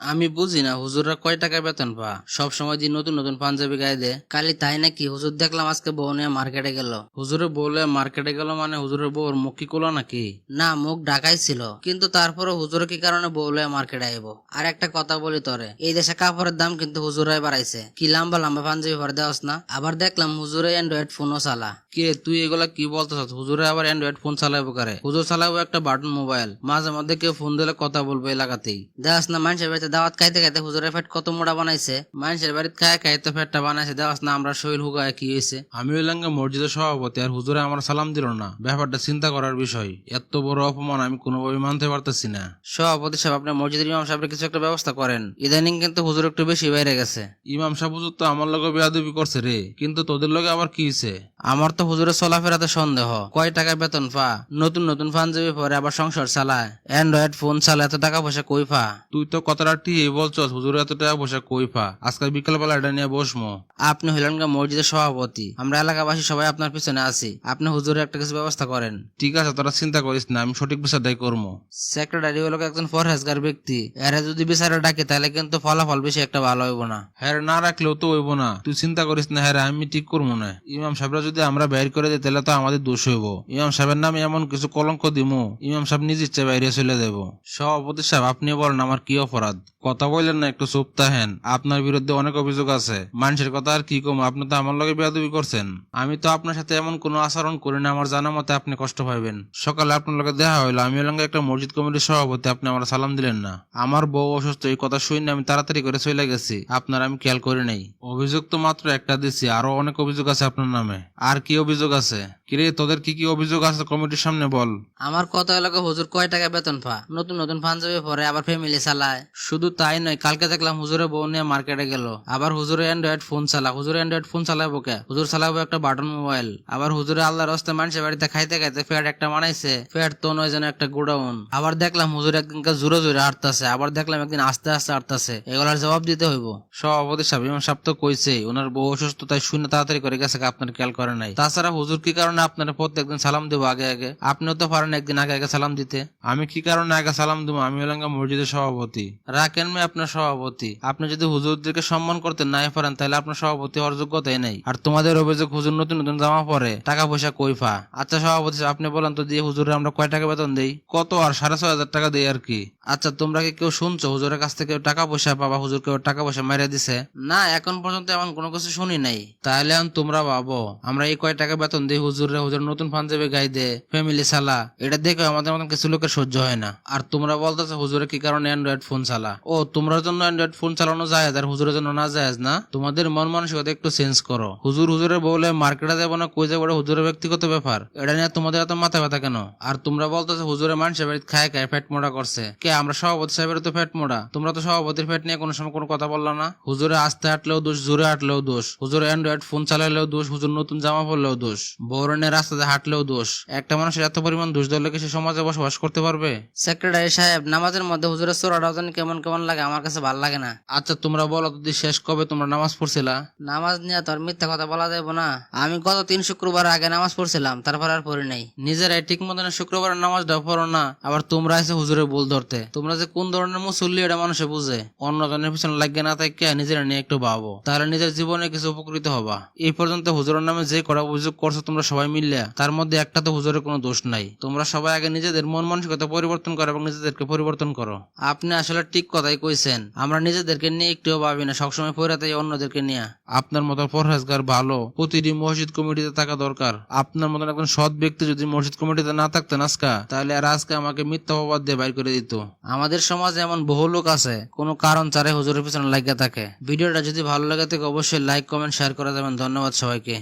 আমি বুঝি না হুজুররা কয় টাকা বেতন পা সব সময় দিন নতুন নতুন পাঞ্জাবি গায়ে দে। কালি তাই নাকি হুজুর দেখলাম আজকে বউ নিয়ে মার্কেটে গেল। হুজুরের বউ নিয়ে মার্কেটে গেল মানে হুজুরের বউর মুখ কি কোলো নাকি? না, মুখ ঢাকাই ছিল, কিন্তু তারপরে হুজুর কি কারণে বউ নিয়ে মার্কেটে আইব? আর একটা কথা বলি তোরে, এই দেশে কাপড়ের দাম কিন্তু হুজুরাই বাড়াইছে। কি লম্বা লম্বা পাঞ্জাবি ভরে দেওয়াস না? আবার দেখলাম হুজুরে অ্যান্ড্রয়েড ফোনও চালা। কে তুই এগুলা কি বলতেছ? হুজুরে আবার অ্যান্ড্রয়েড ফোন চালাবো কারে? হুজুর চালাবো একটা বাটন মোবাইল, মাঝে মধ্যে কেউ ফোন দিলে কথা বলবো এলাকাতেই। দেখাস না মানুষের বাড়িতে দাওয়াত খাইতে খাইতে হুজুরের পেট কত মোটা বানাইছে। মানুষের বাড়িতে খায় খাইতে পেটটা বানাইছে। দেখাস না আমরা শরীর হুগায় কি হয়েছে। আমি হইলাম মসজিদের সভাপতি আর হুজুরে আমার সালাম দিল না, ব্যাপারটা চিন্তা করার বিষয়। এত বড় অপমান আমি কোনোভাবে মানতে পারতেছি না। সভাপতি সাহেব, আপনি মসজিদের ইমাম সাহেবের কিছু একটা ব্যবস্থা করেন। ইদানিং কিন্তু হুজুর একটু বেশি বাইরে গেছে। ইমাম সাহেব হুজুর তো আমার লগে বেয়াদবি করছে রে, কিন্তু তোদের লগে আবার কি হয়েছে? আমার তো হুজুরের চলাফেরাতে সন্দেহ। কয় টাকা বেতন পা, নতুন নতুন পাঞ্জাবি পরে আবার সংসার চালায়, অ্যান্ড্রয়েড ফোন চালায়, এত টাকা পয়সা কই পা? তুই তো কথাটা ঠিক বলছস, হুজুর এত টাকা পয়সা কই পা? আজকাল বিকেল বেলা এটা নিয়ে বসমো। আপনি হইলেন গা মসজিদের সভাপতি, আমরা এলাকাবাসী সবাই আপনার পিছনে আছি। আপনি হুজুরের একটা কিছু ব্যবস্থা করেন। ঠিক আছে, তোরা চিন্তা করিস না, আমি সঠিক বিচারটাই করবো। সেক্রেটারি হলো একজন পরহেজগার ব্যক্তি, এরা যদি বিচারে ডাকে তাহলে কিন্তু ফলাফল বেশি একটা ভালো হইব না। হ্যাঁ না রাখলেও তো হইব না, তুই চিন্তা করিস না। হ্যাঁ আমি ঠিক করবো না। ইমাম সাহেবরা যদি আমরা বাইর করে দিই তাহলে তো আমাদের দোষ হইব। ইমাম সাহেবের নামে এমন কিছু কলঙ্ক দিমু, ইমাম সাহেব নিজ ইচ্ছে বাইরে চলে যাব। সভাপতি সাহেব, আপনি বলেন আমার কি অপরাধ? কথা বললেন না, একটু চুপ থাকেন। আপনার বিরুদ্ধে অনেক অভিযোগ আছে। মানুষের কথা আর কি কম, আপনি তো আমার লগে বেয়াদবি করছেন। আমি তো আপনার সাথে এমন কোনো আচরণ করি না, আমার জানা মতে আপনি কষ্ট পাইবেন। সকালে আপনার লগে দেখা হইলো, আমি হলাম একটা মসজিদ কমিটির সভাপতি, আপনি আমার সালাম দিলেন না। আমার বউ অসুস্থ, এই কথা শুনে আমি তাড়াতাড়ি করে চলে গেছি, আপনার আমি খেয়াল করি নাই। অভিযোগ তো মাত্র একটা দিছি, আরো অনেক অভিযোগ আছে আপনার নামে। আর কি অভিযোগ আছে? কিরে তোদের কি কি অভিযোগ আছে কমিটির সামনে বল। আমার কথা এলাকা হুজুর কয় টাকা বেতন পা, নতুন নতুন পাঞ্জাবি পরে আবার ফ্যামিলি চালায়। শুধু তাই নয়, কালকে দেখলাম হুজুরের বউ নিয়ে মার্কেটে গেল। আবার হুজুরে অ্যান্ড্রয়েড ফোন চালা। হুজুরে অ্যান্ড্রয়েড ফোন চালাবো কে? হুজুর চালাবো একটা বাটন মোবাইল। আবার হুজুরে আল্লাহর রাস্তায় মানুষের বাড়িতে খাইতে খাইতে ফ্যাট একটা বানাইছে। ফ্যাট তো নয় যেন একটা গোডাউন। আবার দেখলাম হুজুর একদিনকে জোরে জোরে হাঁটতেছে, আবার দেখলাম একদিন আস্তে আস্তে হাঁটতেছে। এগুলার জবাব দিতে হইব। সভাপতি সাহেব, ইমাম সাহেব তো কইছে ওনার বউ অসুস্থ, তাই শূন্য তাড়াতাড়ি করে গেছে, আপনার খেয়াল করে নাই। তাছাড়া হুজুর কি কারণে আপনার প্রত্যেকদিন সালাম দেবো আগে আগে? আপনিও তো পারেন একদিন আগে আগে সালাম দিতে। আমি কি কারণে আগে সালাম দেবো? আমি হলাম মসজিদের সভাপতি। রাখেন মে আপনার সভাপতি। আপনি যদি হুজুরদেরকে সম্মান করতে নাই পারেন তাহলে আপনার সভাপতি হওয়ার যোগ্যতাই নাই। আর তোমাদের অভিযোগ হুজুর নতুন নতুন জামা পরে, টাকা পয়সা কই পা? আচ্ছা সভাপতি সাহেব, আপনি বলেন তো দিয়ে হুজুরে আমরা কয় টাকা বেতন দেই? কত? আর 6,500 টাকা দেই আর কি। আচ্ছা তোমরা কি কেউ শুনছো হুজুরের কাছ থেকে টাকা পয়সা পাবা? হুজুর কেউ টাকা পয়সা মেরে দিছে? না, এখন পর্যন্ত এমন কোনো কিছু শুনি নাই। তাহলে এখন তোমরা ভাবো আমরা এই কয় টাকা বেতন দিই হুজুরে, হুজুর নতুন পাঞ্জাবি গাই দে, ফ্যামিলি চালা, এটা দেখে আমাদের মতন কিছু লোকের সহ্য হয় না। আর তোমরা বলতেছো হুজুরে কি কারণে অ্যান্ড্রয়েড ফোন চালা? ও, তোমরার জন্য অ্যান্ড্রয়েড ফোন চালানো যায় আর হুজুরের জন্য না যায় না? তোমাদের মন মানসিকতা একটু চেঞ্জ করো। হুজুরের বলে মার্কেটে যাবো না কই যাবো, হুজুরের ব্যক্তিগত ব্যাপার। এটা নিয়ে তোমাদের এত মাথা ব্যথা কেন? আর তোমরা বলতেছো হুজুরের মানুষের বাড়িতে খায় খায় পেট মোড়া করছে। কে? আমরা সভাপতি সাহেবের তো পেট মোড়া, তোমরা তো সভাপতির পেট নিয়ে কোনো সময় কোনো কথা বললা না। হুজুরে আস্তে হাঁটলেও দোষ, জোরে হাঁটলেও দোষ। হুজুর অ্যান্ড্রয়েড ফোন চালালেও দোষ, হুজুর নতুন জামা পরলেও দোষ, বৌরনের রাস্তাতে হাঁটলেও দোষ। একটা মানুষের এত পরিমাণ দোষ ধরলে কি সে সমাজে বসবাস করতে পারবে? সেক্রেটারি সাহেব, নামাজের মধ্যে হুজুরের চোরাটাও জানি কেমন কেমন লাগে, আমার কাছে ভালো লাগে না। আচ্ছা তোমরা বলো তো, শেষ কবে তোমরা নামাজ পড়ছিলা? নামাজ নিয়ে তো আর মিথ্যা কথা বলা যাবে না। আমি গত 3 শুক্রবার আগে নামাজ পড়ছিলাম, তারপর আর পড়ি নাই। নিজেরাই ঠিক মতন শুক্রবারের নামাজটা পড়ো না, আবার তোমরা এসে হুজুরের ভুল ধরতে। তোমরা যে কোন ধরনের মুসল্লি এটা মানুষে বুঝে। অন্যজনের পিছনে লাগিয়ে না থাকে নিজেরা নিয়ে একটু ভাবো, তাহলে নিজের জীবনে কিছু উপকৃত হবা। এই পর্যন্ত হুজুরের নামে যে করা অভিযোগ করছো তোমরা সবাই মিললে, তার মধ্যে একটা তো হুজুরের কোনো দোষ নাই। তোমরা সবাই আগে নিজেদের মন মানসিকতা পরিবর্তন করো এবং নিজেদেরকে পরিবর্তন করো। আপনি আসলে ঠিক কথাই কইছেন, আমরা নিজেদেরকে নিয়ে একটুও ভাবি না, সবসময় পড়াতেই অন্যদেরকে নিয়ে। আপনার মতো পরহেজগার ভালো প্রতিটি মসজিদ কমিটিতে থাকা দরকার। আপনার মতন একজন সৎ ব্যক্তি যদি মসজিদ কমিটিতে না থাকতেন আজকে, তাহলে আর আজকে আমাকে মিথ্যা অপবাদ দিয়ে বাইর করে দিত। আমাদের সমাজে এমন বহু লোক আছে কোনো কারণ ছাড়াই হুজুরের পিছনে লাগিয়ে থাকে। ভিডিওটা যদি ভালো লাগে থাকে অবশ্যই লাইক কমেন্ট শেয়ার করে দেবেন। ধন্যবাদ সবাইকে।